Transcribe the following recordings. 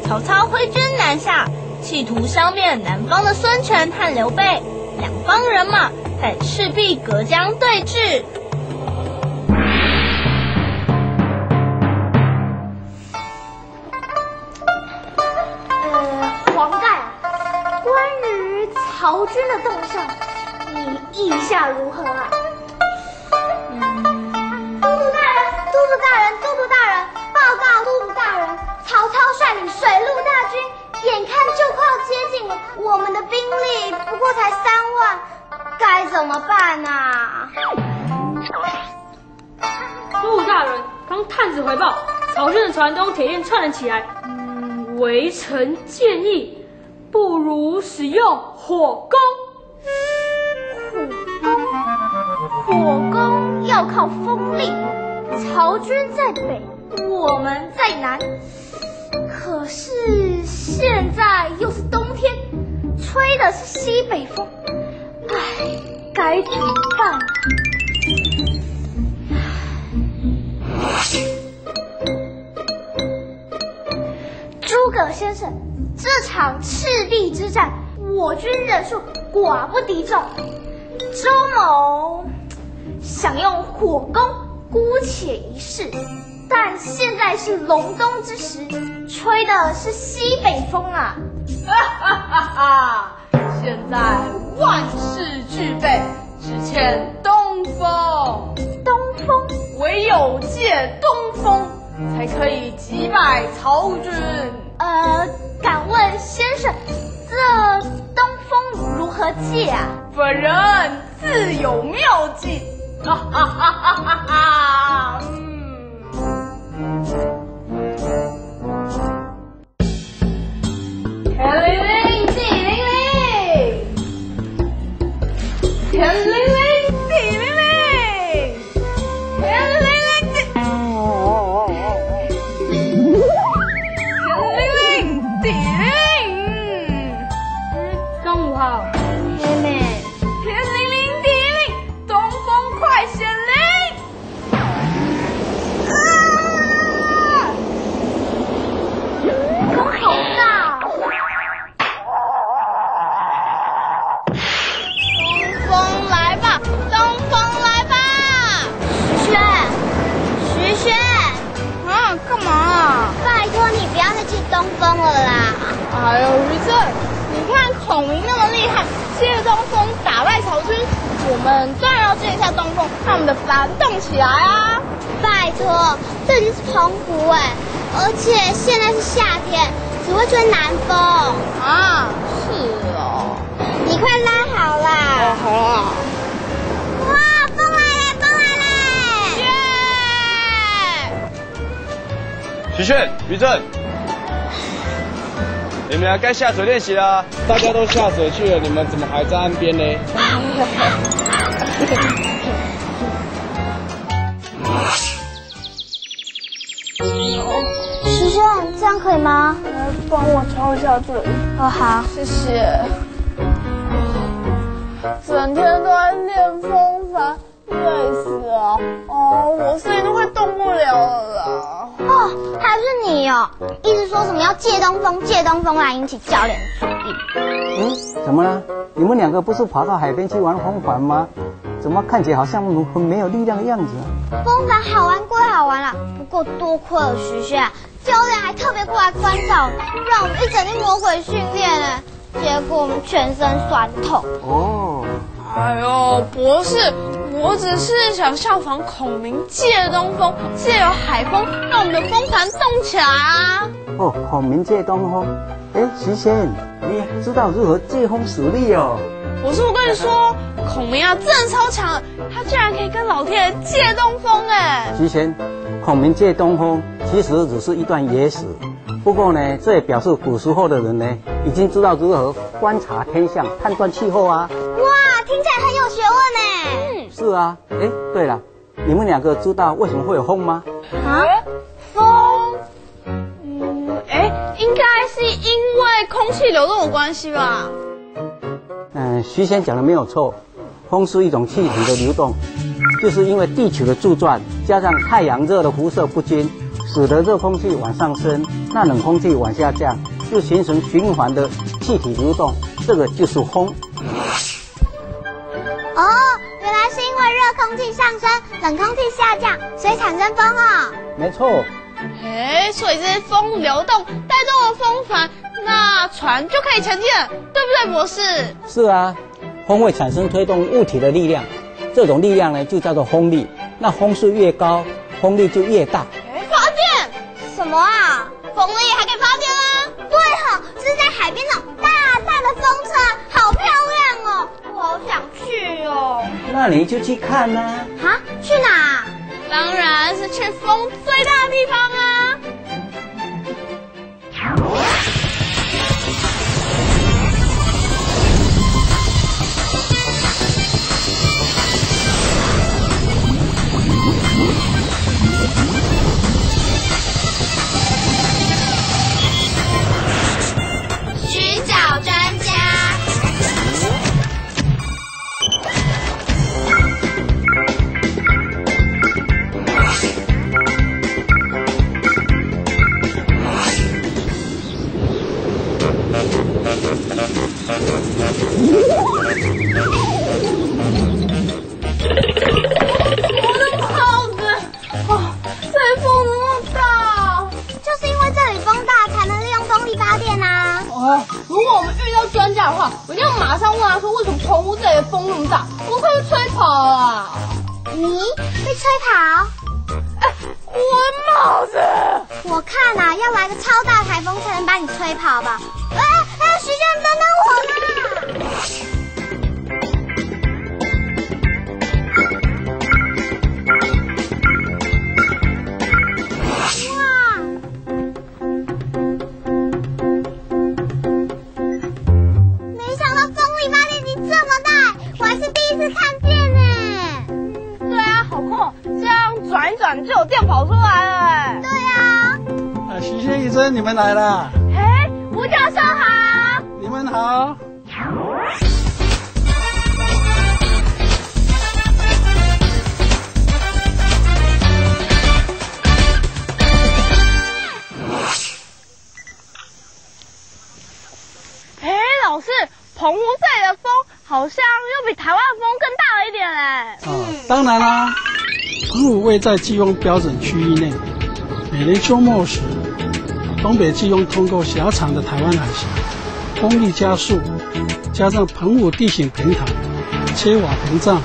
曹操挥军南下，企图消灭南方的孙权和刘备，两方人马在赤壁隔江对峙。黄盖，关于曹军的动向，你意下如何啊？都督大人，报告都督大人，曹操率领水陆大军，眼看就快要接近了，我们的兵力不过才3万，该怎么办啊？都督大人，刚探子回报，曹军的船东铁链串了起来。微臣建议，不如使用火攻。火攻要靠风力。曹军在北，我们在南。可是现在又是冬天，吹的是西北风，该怎么办啊？诸葛先生，这场赤壁之战，我军人数寡不敌众，周某想用火攻姑且一试，但现在是隆冬之时，吹的是西北风啊！现在万事俱备，只欠东风。东风，唯有借东风，才可以击败曹军。敢问先生，这东风如何借啊？本人自有妙计。天灵灵，地灵灵，天灵灵，地灵灵，天灵灵，地灵灵。中午好，妹妹。天灵灵，地灵灵，东风快显灵！风好大！东风来吧，东风来吧！徐轩，啊，干嘛啊？拜托你不要再借东风了啦！哎呦，于正，你看孔明那么厉害，借东风打败曹军，我们当然要借一下东风，让我们的帆动起来啊！拜托，这里是澎湖而且现在是夏天，只会吹南风。啊，是哦。你快拉好啦！好啊。哇，风来了，风来了！耶！徐炫、于正，你们俩该下水练习啦。大家都下水去了，你们怎么还在岸边呢？徐轩，这样可以吗？帮我敲一下这里。哦，好。谢谢。整天都在练风帆，累死了。我声音都快动不了了啦。还是你哦，一直说什么要借东风来引起教练的注意。怎么了？你们两个不是跑到海边去玩风帆吗？怎么看起来好像很没有力量的样子啊？风帆好玩归好玩啦，不过多亏了徐轩啊，教练还特别过来关照，让我们一整天魔鬼训练呢。结果我们全身酸痛。哦。哎呦，博士，我只是想效仿孔明借东风，借由海风让我们的风帆动起来啊！哦，孔明借东风。徐仙，你知道如何借风使力哦？博士，我跟你说，孔明啊，真的超强的，他居然可以跟老天爷借东风哎！徐仙，孔明借东风其实只是一段野史，不过呢，这也表示古时候的人呢，已经知道如何观察天象、判断气候啊。哇，听起来很有学问呢。是啊。对了，你们两个知道为什么会有风吗？风？应该是因为空气流动的关系吧？徐先讲的没有错，风是一种气体的流动，就是因为地球的自转加上太阳热的辐射不均，使得热空气往上升，那冷空气往下降，就形成循环的气体流动，这个就是风。哦，原来是因为热空气上升，冷空气下降，所以产生风哦。没错。所以这些风流动带动了风船，那船就可以前进了，对不对，博士？是啊，风会产生推动物体的力量，这种力量呢就叫做风力。那风速越高，风力就越大。发电？什么啊？风力还可以发电啊？对哈，这是在海边那种大大的风车，好漂亮哦，我好想去哦。那你就去看啊。啊？去哪？当然是去风最大的地方啊！寻找专家。如果我们遇到专家的话，我一定要马上问他说，为什么澎湖这里的风那么大，我快被吹跑了啊！你被吹跑？我的帽子！我看啊，要来个超大台风才能把你吹跑吧？徐先生，等等我啦！就有电跑出来了。对啊。徐先医生，你们来了。吴教授好。你们好。老师，澎湖这里的风好像又比台湾的风更大了一点嘞。当然啦。澎湖位在季风标准区域内，每年秋末时，东北季风通过狭长的台湾海峡，风力加速，加上澎湖地形平坦，缺瓦屏障，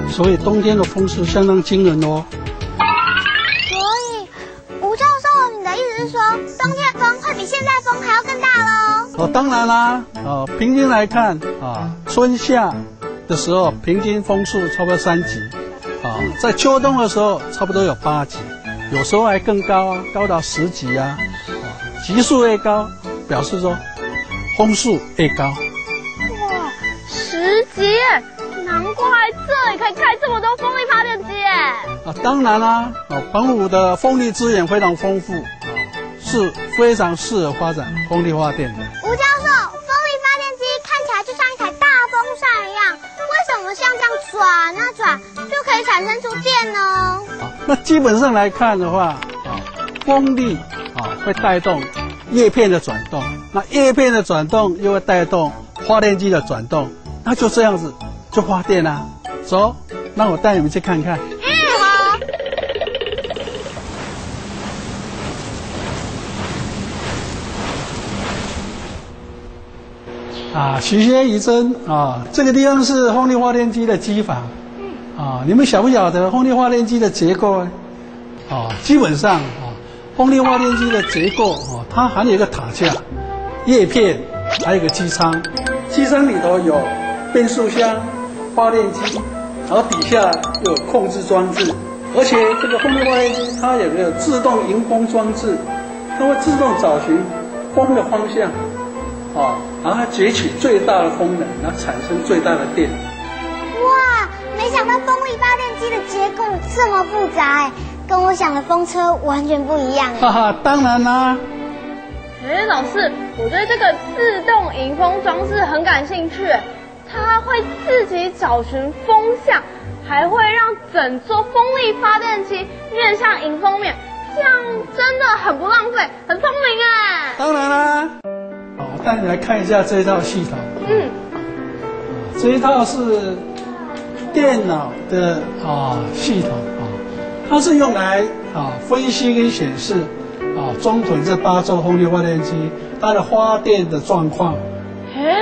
所以冬天的风势相当惊人哦。所以，吴教授，你的意思是说，冬天的风会比现在风还要更大咯？当然啦，平均来看春夏的时候平均风速差不多3级。在秋冬的时候，差不多有8级，有时候还更高啊，高到10级啊。级数越高，表示说风速越高。哇，10级耶！难怪这里可以开这么多风力发电机耶！当然啦，澎湖的风力资源非常丰富，是非常适合发展风力发电的。吴教授，风力发电机看起来就像一台大风扇一样，为什么像这样转啊转？就可以产生出电呢？那基本上来看的话，风力会带动叶片的转动，那叶片的转动又会带动发电机的转动，那就这样子就发电啦。走，那我带你们去看看。好。徐先仪征这个地方是风力发电机的机房。你们晓不晓得风力发电机的结构呢？基本上风力发电机的结构它含有一个塔架、叶片，还有一个机舱。机舱里头有变速箱、发电机，然后底下有控制装置，而且这个风力发电机它有个自动迎风装置，它会自动找寻风的方向，然后它攫取最大的风能，然后产生最大的电。哇，没想到风力发电机的结构这么复杂跟我想的风车完全不一样哈哈，当然啦。老师，我对这个自动迎风装置很感兴趣，它会自己找寻风向，还会让整座风力发电机面向迎风面，这样真的很不浪费，很聪明哎。当然啦，我带你来看一下这一套系统。这一套是电脑的系统它是用来分析跟显示中屯这8座风力发电机它的发电的状况。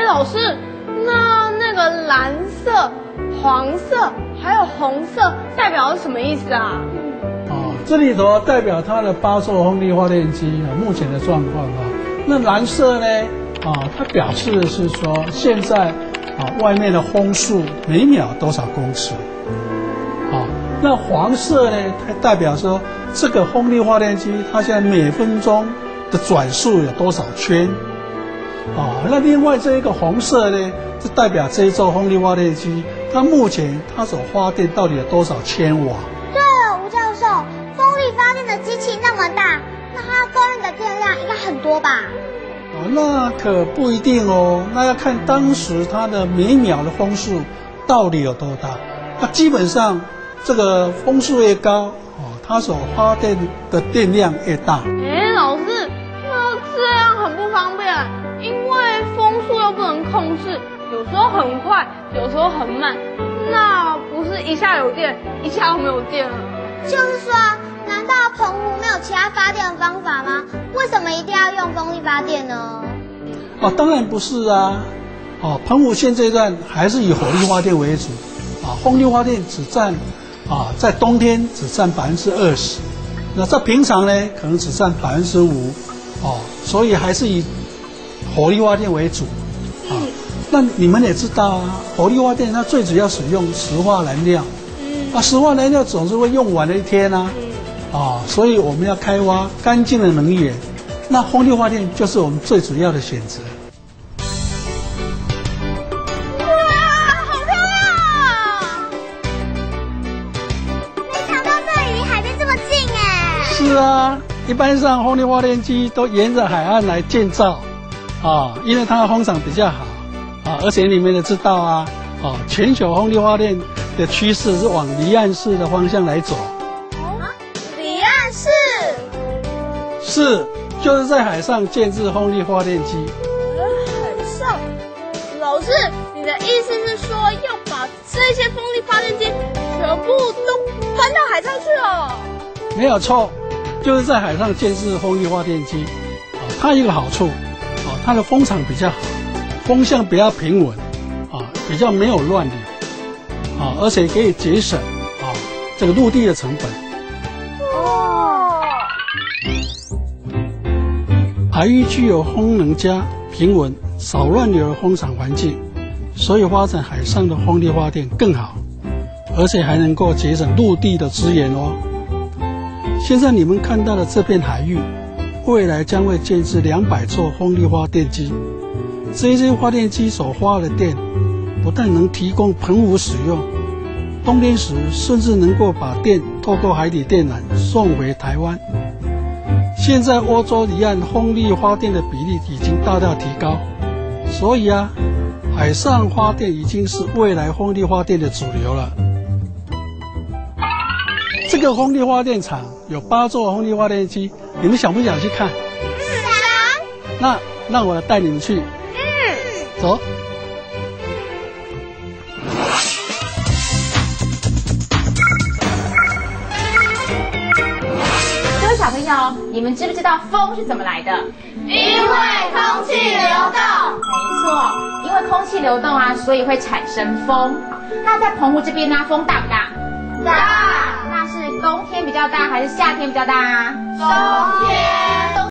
老师，那个蓝色、黄色还有红色代表是什么意思啊？这里头代表它的8座风力发电机目前的状况那蓝色呢它表示的是说现在外面的风速每秒多少公尺那黄色呢它代表说这个风力发电机它现在每分钟的转速有多少圈那另外这一个红色呢就代表这一座风力发电机它目前它所发电到底有多少千瓦。对了，吴教授，风力发电的机器那么大，那它供应的电量应该很多吧？那可不一定那要看当时它的每秒的风速到底有多大。那基本上这个风速越高它所发电的电量越大。老师，那这样很不方便，因为风速又不能控制，有时候很快，有时候很慢，那不是一下有电，一下又没有电了？就是说，难道澎湖没有其他发电的方法吗？为什么一定要用风力发电呢？当然不是啊。澎湖现阶段还是以火力发电为主风力发电只占在冬天只占20%，那在平常呢可能只占5%所以还是以火力发电为主那你们也知道火力发电它最主要使用石化燃料石化燃料总是会用完的一天所以我们要开发干净的能源，那风力发电就是我们最主要的选择。是啊，一般上风力发电机都沿着海岸来建造因为它的风场比较好而且你们也知道全球风力发电的趋势是往离岸式的方向来走。离岸式是，就是在海上建置风力发电机。海上？老师，你的意思是说要把这些风力发电机全部都搬到海上去了？没有错，就是在海上建置风力发电机它有一个好处它的风场比较好，风向比较平稳比较没有乱流而且可以节省这个陆地的成本。海域具有风能佳、平稳、少乱流的风场环境，所以发展海上的风力发电更好，而且还能够节省陆地的资源现在你们看到的这片海域，未来将会建置200座风力发电机。这些发电机所发的电，不但能提供澎湖使用，冬天时甚至能够把电透过海底电缆送回台湾。现在欧洲离岸风力发电的比例已经大大提高，所以海上发电已经是未来风力发电的主流了。这个风力发电厂有8座风力发电机，你们想不想去看？想。那让我带你们去。走。各位小朋友，你们知不知道风是怎么来的？因为空气流动。没错，因为空气流动所以会产生风。那在澎湖这边风大不大？大。那是冬天比较大还是夏天比较大？冬天。